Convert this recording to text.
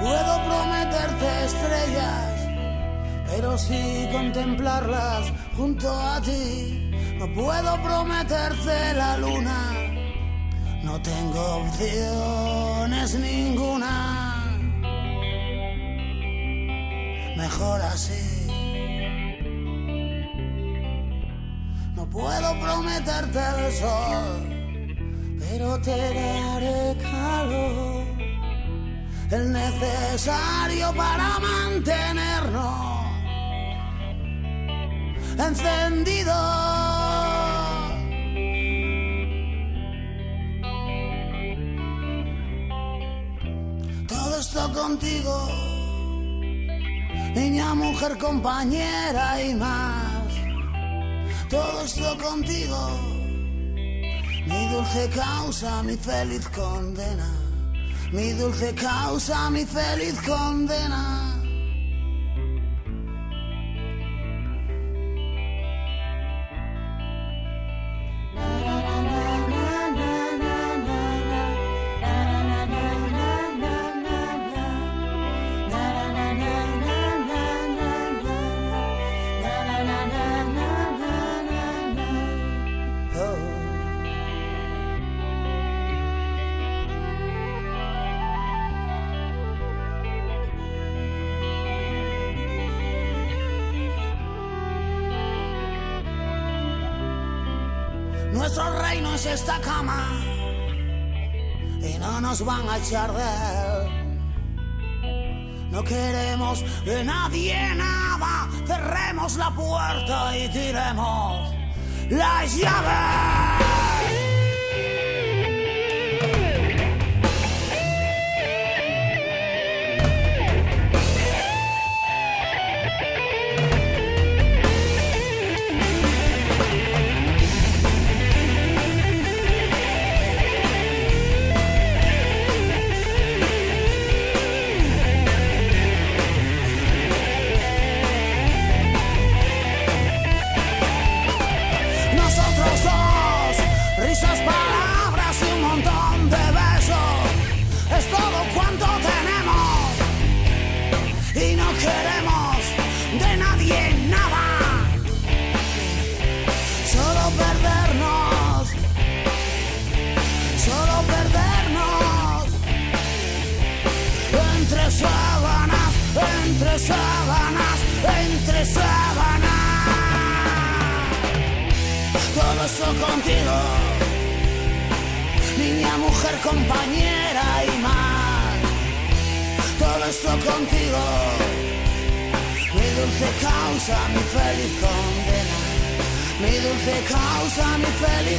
puedo prometerte estrellas, pero sí contemplarlas junto a ti. No puedo prometerte la luna, no tengo opciones ninguna. Mejor así. No puedo prometerte el sol, pero te daré calor, el necesario para mantenernos encendidos. Todo esto contigo, niña, mujer, compañera y más. Todo esto contigo, mi dulce causa, mi feliz condena. Mi dulce causa, mi feliz condena. Nuestro reino es esta cama y no nos van a echar de él. No queremos de nadie nada, cerremos la puerta y tiremos las llaves. Entre sábanas, todo eso contigo, niña, mujer, compañera y más. Todo esto contigo, mi dulce causa, mi feliz condena. Mi dulce causa, mi feliz